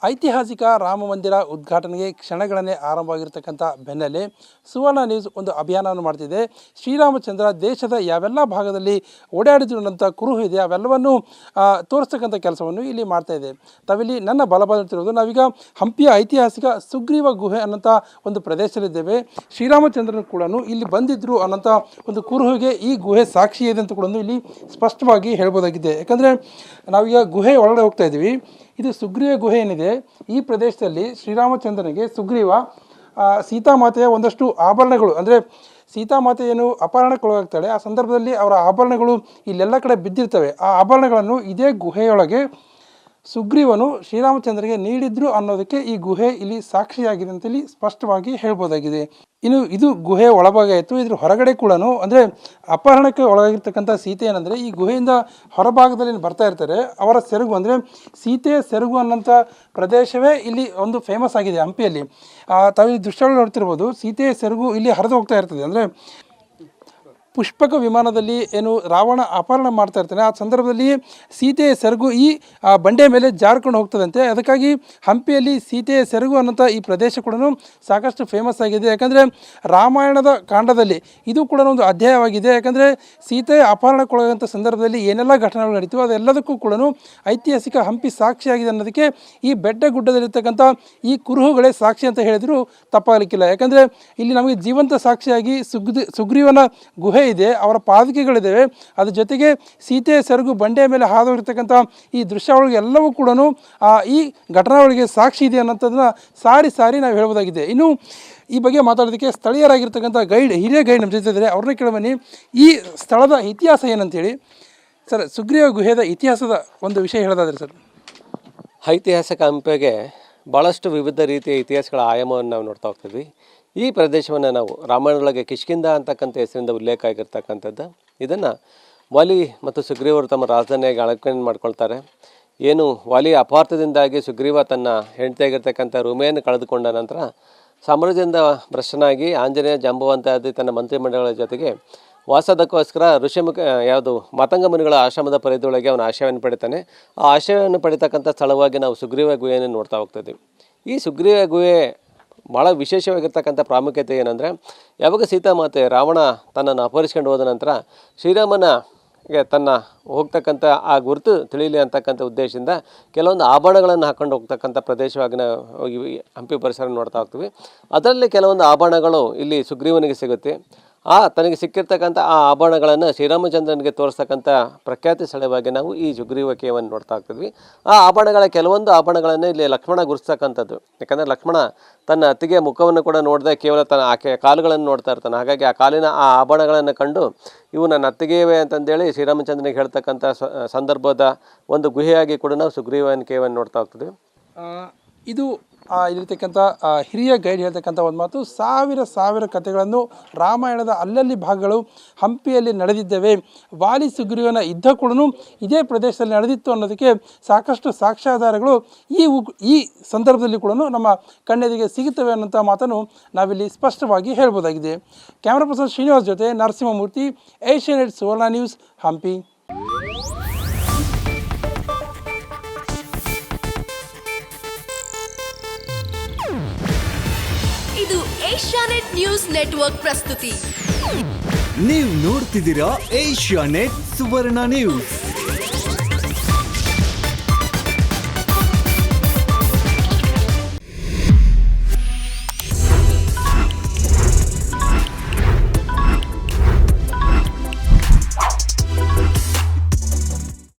ಐತಿಹಾಸಿಕ ರಾಮ ಮಂದಿರ ಉದ್ಘಾಟನೆಗೆ ಕ್ಷಣಗಳನ್ನೇ ಆರಂಭವಾಗಿರ್ತಕ್ಕಂಥ ಬೆನ್ನಲ್ಲೇ ಸುವರ್ಣ ನ್ಯೂಸ್ ಒಂದು ಅಭಿಯಾನವನ್ನು ಮಾಡ್ತಿದೆ. ಶ್ರೀರಾಮಚಂದ್ರ ದೇಶದ ಯಾವೆಲ್ಲ ಭಾಗದಲ್ಲಿ ಓಡಾಡಿದ್ರಂಥ ಕುರುಹು ಇದೆ ಅವೆಲ್ಲವನ್ನು ತೋರಿಸ್ತಕ್ಕಂಥ ಕೆಲಸವನ್ನು ಇಲ್ಲಿ ಮಾಡ್ತಾ ಇದೆ. ತಾವಿಲ್ಲಿ ನನ್ನ ಬಲಬಾಗುತ್ತಿರುವುದು ನಾವೀಗ ಹಂಪಿಯ ಐತಿಹಾಸಿಕ ಸುಗ್ರೀವ ಗುಹೆ ಅನ್ನೋಂಥ ಒಂದು ಪ್ರದೇಶದಲ್ಲಿದ್ದೇವೆ. ಶ್ರೀರಾಮಚಂದ್ರನು ಕೂಡ ಇಲ್ಲಿ ಬಂದಿದ್ದರು ಅನ್ನೋಂಥ ಒಂದು ಕುರುಹುಗೆ ಈ ಗುಹೆ ಸಾಕ್ಷಿ ಇದೆ ಅಂತ ಕೂಡ ಇಲ್ಲಿ ಸ್ಪಷ್ಟವಾಗಿ ಹೇಳ್ಬೋದಾಗಿದೆ. ಯಾಕಂದರೆ ನಾವೀಗ ಗುಹೆ ಒಳಗಡೆ ಹೋಗ್ತಾ ಇದ್ದೀವಿ. ಇದು ಸುಗ್ರೀವ ಗುಹೆ ಏನಿದೆ ಈ ಪ್ರದೇಶದಲ್ಲಿ ಶ್ರೀರಾಮಚಂದ್ರನಿಗೆ ಸುಗ್ರೀವ ಸೀತಾಮಾತೆಯ ಒಂದಷ್ಟು ಆಭರಣಗಳು, ಅಂದರೆ ಸೀತಾಮಾತೆ ಏನು ಅಪಹರಣಕ್ಕೊಳಗಾಗ್ತಾಳೆ ಆ ಸಂದರ್ಭದಲ್ಲಿ ಅವರ ಆಭರಣಗಳು ಇಲ್ಲೆಲ್ಲ ಕಡೆ ಬಿದ್ದಿರ್ತವೆ. ಆ ಆಭರಣಗಳನ್ನು ಇದೇ ಗುಹೆಯೊಳಗೆ ಸುಗ್ರೀವನು ಶ್ರೀರಾಮಚಂದ್ರನಿಗೆ ನೀಡಿದ್ರು ಅನ್ನೋದಕ್ಕೆ ಈ ಗುಹೆ ಇಲ್ಲಿ ಸಾಕ್ಷಿಯಾಗಿದೆ ಅಂತ ಇಲ್ಲಿ ಸ್ಪಷ್ಟವಾಗಿ ಹೇಳ್ಬೋದಾಗಿದೆ. ಇನ್ನು ಇದು ಗುಹೆ ಒಳಭಾಗ ಆಯಿತು. ಇದ್ರ ಹೊರಗಡೆ ಕೂಡ ಅಂದರೆ ಅಪಹರಣಕ್ಕೆ ಒಳಗಾಗಿರ್ತಕ್ಕಂಥ ಸೀತೆ ಏನಂದರೆ ಈ ಗುಹೆಯಿಂದ ಹೊರಭಾಗದಲ್ಲಿ ಬರ್ತಾ ಇರ್ತಾರೆ. ಅವರ ಸೆರಗು ಅಂದರೆ ಸೀತೆಯ ಸೆರಗು ಅನ್ನೋಂಥ ಪ್ರದೇಶವೇ ಇಲ್ಲಿ ಒಂದು ಫೇಮಸ್ ಆಗಿದೆ ಹಂಪಿಯಲ್ಲಿ. ತಾವು ಈ ದೃಶ್ಯಗಳು ನೋಡ್ತಿರ್ಬೋದು. ಸೀತೆಯ ಸೆರಗು ಇಲ್ಲಿ ಹರಿದು ಹೋಗ್ತಾ ಇರ್ತದೆ. ಅಂದರೆ ಪುಷ್ಪಕ ವಿಮಾನದಲ್ಲಿ ಏನು ರಾವಣ ಅಪಹರಣ ಮಾಡ್ತಾ ಇರ್ತಾನೆ ಆ ಸಂದರ್ಭದಲ್ಲಿ ಸೀತೆಯ ಸೆರಗು ಈ ಬಂಡೆ ಮೇಲೆ ಜಾರ್ಕೊಂಡು ಹೋಗ್ತದಂತೆ. ಅದಕ್ಕಾಗಿ ಹಂಪಿಯಲ್ಲಿ ಸೀತೆಯ ಸೆರಗು ಅನ್ನೋಂಥ ಈ ಪ್ರದೇಶ ಕೂಡ ಸಾಕಷ್ಟು ಫೇಮಸ್ ಆಗಿದೆ. ಯಾಕಂದರೆ ರಾಮಾಯಣದ ಕಾಂಡದಲ್ಲಿ ಇದು ಕೂಡ ಒಂದು ಅಧ್ಯಾಯವಾಗಿದೆ. ಯಾಕಂದರೆ ಸೀತೆಯ ಅಪಹರಣಕ್ಕೊಳಗಂಥ ಸಂದರ್ಭದಲ್ಲಿ ಏನೆಲ್ಲ ಘಟನೆಗಳು ನಡೀತೀವೋ ಅದೆಲ್ಲದಕ್ಕೂ ಕೂಡ ಐತಿಹಾಸಿಕ ಹಂಪಿ ಸಾಕ್ಷಿಯಾಗಿದೆ ಅನ್ನೋದಕ್ಕೆ ಈ ಬೆಟ್ಟ ಗುಡ್ಡದಲ್ಲಿರ್ತಕ್ಕಂಥ ಈ ಕುರುಹುಗಳೇ ಸಾಕ್ಷಿ ಅಂತ ಹೇಳಿದರೂ ತಪ್ಪಾಗಲಿಕ್ಕಿಲ್ಲ. ಯಾಕಂದರೆ ಇಲ್ಲಿ ನಮಗೆ ಜೀವಂತ ಸಾಕ್ಷಿಯಾಗಿ ಸುಗ್ರೀವನ ಗುಹೆ ಇದೆ, ಅವರ ಪಾದುಕೆಗಳಿದ್ದಾವೆ, ಅದ್ರ ಜೊತೆಗೆ ಸೀತೆಯ ಸೆರಗು ಬಂಡೆಯ ಮೇಲೆ ಹಾದೋಗಿರ್ತಕ್ಕಂಥ ಈ ದೃಶ್ಯಾವಳಿಗೆ ಎಲ್ಲವೂ ಕೂಡ ಈ ಘಟನಾವಳಿಗೆ ಸಾಕ್ಷಿ ಇದೆ ಅನ್ನೋಂಥದ್ದನ್ನ ಸಾರಿ ನಾವು ಹೇಳ್ಬೋದಾಗಿದೆ. ಇನ್ನು ಈ ಬಗ್ಗೆ ಮಾತಾಡೋದಕ್ಕೆ ಸ್ಥಳೀಯರಾಗಿರ್ತಕ್ಕಂಥ ಹಿರಿಯ ಗೈಡ್ ನಮ್ಮ ಜೊತೆ ಇದ್ದಾರೆ. ಅವ್ರನ್ನ ಕೇಳಬನ್ನಿ, ಈ ಸ್ಥಳದ ಇತಿಹಾಸ ಏನಂತೇಳಿ. ಸರ್, ಸುಗ್ರೀವ ಗುಹೆಯ ಇತಿಹಾಸದ ಒಂದು ವಿಷಯ ಹೇಳೋದಾದ್ರೆ ಸರ್. ಐತಿಹಾಸಿಕ ಹಂಪಿಗೆ ಭಾಳಷ್ಟು ವಿವಿಧ ರೀತಿಯ ಇತಿಹಾಸಗಳ ಆಯಾಮವನ್ನು ನಾವು ನೋಡ್ತಾ ಹೋಗ್ತಿದ್ವಿ. ಈ ಪ್ರದೇಶವನ್ನು ನಾವು ರಾಮಾಯಣದೊಳಗೆ ಕಿಷ್ಕಿಂಧ ಅಂತಕ್ಕಂಥ ಹೆಸರಿಂದ ಉಲ್ಲೇಖ ಆಗಿರ್ತಕ್ಕಂಥದ್ದು. ಇದನ್ನು ವಾಲಿ ಮತ್ತು ಸುಗ್ರೀವರು ತಮ್ಮ ರಾಜಧಾನಿಯಾಗಿ ಅಳವಡಿಕೆ ಮಾಡ್ಕೊಳ್ತಾರೆ. ಏನು ವಾಲಿ ಅಪಾರ್ಥದಿಂದಾಗಿ ಸುಗ್ರೀವ ತನ್ನ ಹೆಂಡತಿಯಾಗಿರ್ತಕ್ಕಂಥ ರುಮೆಯನ್ನು ಕಳೆದುಕೊಂಡ ನಂತರ ಸಾಮ್ರಾಜ್ಯದಿಂದ ಭ್ರಷ್ಟನಾಗಿ ಆಂಜನೇಯ ಜಾಂಬವಂತಾದಿ ತನ್ನ ಮಂತ್ರಿಮಂಡಲಗಳ ಜೊತೆಗೆ ವಾಸದಕ್ಕೋಸ್ಕರ ಮಾತಂಗ ಮುನಿಗಳ ಆಶ್ರಮದ ಪರಿಧಿಯೊಳಗೆ ಅವನ ಆಶ್ರಯವನ್ನು ಪಡಿತಾನೆ. ಆ ಆಶ್ರಯವನ್ನು ಪಡಿತಕ್ಕಂಥ ಸ್ಥಳವಾಗಿ ನಾವು ಸುಗ್ರೀವ ಗುಹೆಯನ್ನು ನೋಡ್ತಾ ಹೋಗ್ತಿದ್ದೀವಿ. ಈ ಸುಗ್ರೀವ ಗುಹೆ ಭಾಳ ವಿಶೇಷವಾಗಿರ್ತಕ್ಕಂಥ ಪ್ರಾಮುಖ್ಯತೆ ಏನಂದರೆ, ಯಾವಾಗ ಸೀತಾಮಾತೆ ರಾವಣ ತನ್ನನ್ನು ಅಪಹರಿಸ್ಕೊಂಡು ಹೋದ ನಂತರ ಶ್ರೀರಾಮನಿಗೆ ತನ್ನ ಹೋಗ್ತಕ್ಕಂಥ ಆ ಗುರುತು ತಿಳಿಯಲಿ ಅಂತಕ್ಕಂಥ ಉದ್ದೇಶದಿಂದ ಕೆಲವೊಂದು ಆಭರಣಗಳನ್ನು ಹಾಕ್ಕೊಂಡು ಹೋಗ್ತಕ್ಕಂಥ ಪ್ರದೇಶವಾಗಿ ನಾವು ಹಂಪಿ ಪರಿಸರ ನೋಡ್ತಾ ಹೋಗ್ತೀವಿ. ಅದರಲ್ಲಿ ಕೆಲವೊಂದು ಆಭರಣಗಳು ಇಲ್ಲಿ ಸುಗ್ರೀವನಿಗೆ ಸಿಗುತ್ತೆ. ತನಗೆ ಸಿಕ್ಕಿರ್ತಕ್ಕಂಥ ಆ ಆಭರಣಗಳನ್ನು ಶ್ರೀರಾಮಚಂದ್ರನಿಗೆ ತೋರಿಸ್ತಕ್ಕಂಥ ಪ್ರಖ್ಯಾತಿ ಸ್ಥಳವಾಗಿ ನಾವು ಈ ಸುಗ್ರೀವ ಕೇವನ್ನು ನೋಡ್ತಾ ಹೋಗ್ತಿದ್ವಿ. ಆ ಕೆಲವೊಂದು ಆಭರಣಗಳನ್ನು ಇಲ್ಲಿ ಲಕ್ಷ್ಮಣ ಗುರುಸ್ತಕ್ಕಂಥದ್ದು. ಯಾಕಂದರೆ ಲಕ್ಷ್ಮಣ ತನ್ನ ಅತ್ತಿಗೆ ಮುಖವನ್ನು ಕೂಡ ನೋಡದೆ ಕೇವಲ ಆಕೆ ಕಾಲುಗಳನ್ನು ನೋಡ್ತಾ ಇರ್ತಾನೆ. ಹಾಗಾಗಿ ಆ ಕಾಲಿನ ಆ ಆಭರಣಗಳನ್ನು ಕಂಡು ಇವು ನನ್ನ ಅತ್ತಿಗೆಯವೇ ಅಂತಂದೇಳಿ ಶ್ರೀರಾಮಚಂದ್ರನಿಗೆ ಹೇಳ್ತಕ್ಕಂಥ ಸಂದರ್ಭದ ಒಂದು ಗುಹೆಯಾಗಿ ಕೂಡ ನಾವು ಸುಗ್ರೀವನ ಕೇವನ್ನು ನೋಡ್ತಾ ಹೋಗ್ತಿದ್ವಿ. ಇದು ಇಲ್ಲಿರ್ತಕ್ಕಂಥ ಹಿರಿಯ ಗೈಡ್ ಹೇಳ್ತಕ್ಕಂಥ ಒಂದು ಮಾತು, ಸಾವಿರ ಕಥೆಗಳನ್ನು ರಾಮಾಯಣದ ಅಲ್ಲಲ್ಲಿ ಭಾಗಗಳು ಹಂಪಿಯಲ್ಲಿ ನಡೆದಿದ್ದೇವೆ. ವಾಲಿ ಸುಗ್ರೀವನ ಯುದ್ಧ ಕೂಡ ಇದೇ ಪ್ರದೇಶದಲ್ಲಿ ನಡೆದಿತ್ತು ಅನ್ನೋದಕ್ಕೆ ಸಾಕಷ್ಟು ಸಾಕ್ಷ್ಯಾಧಾರಗಳು ಈ ಸಂದರ್ಭದಲ್ಲಿ ಕೂಡ ನಮ್ಮ ಕಣ್ಣೆದಿಗೆ ಸಿಗುತ್ತವೆ ಅನ್ನೋಂಥ ಮಾತನ್ನು ನಾವಿಲ್ಲಿ ಸ್ಪಷ್ಟವಾಗಿ ಹೇಳ್ಬೋದಾಗಿದೆ. ಕ್ಯಾಮ್ರಾ ಪರ್ಸನ್ ಶ್ರೀನಿವಾಸ್ ಜೊತೆ ನರಸಿಂಹಮೂರ್ತಿ, ಏಷ್ಯಾನೆಟ್ ಸುವರ್ಣ ನ್ಯೂಸ್, ಹಂಪಿ. ಇದು ಏಷ್ಯಾನೆಟ್ ನ್ಯೂಸ್ ನೆಟ್ವರ್ಕ್ ಪ್ರಸ್ತುತಿ. ನೀವು ನೋಡ್ತಿದ್ದೀರಾ ಏಷ್ಯಾನೆಟ್ ಸುವರ್ಣ ನ್ಯೂಸ್.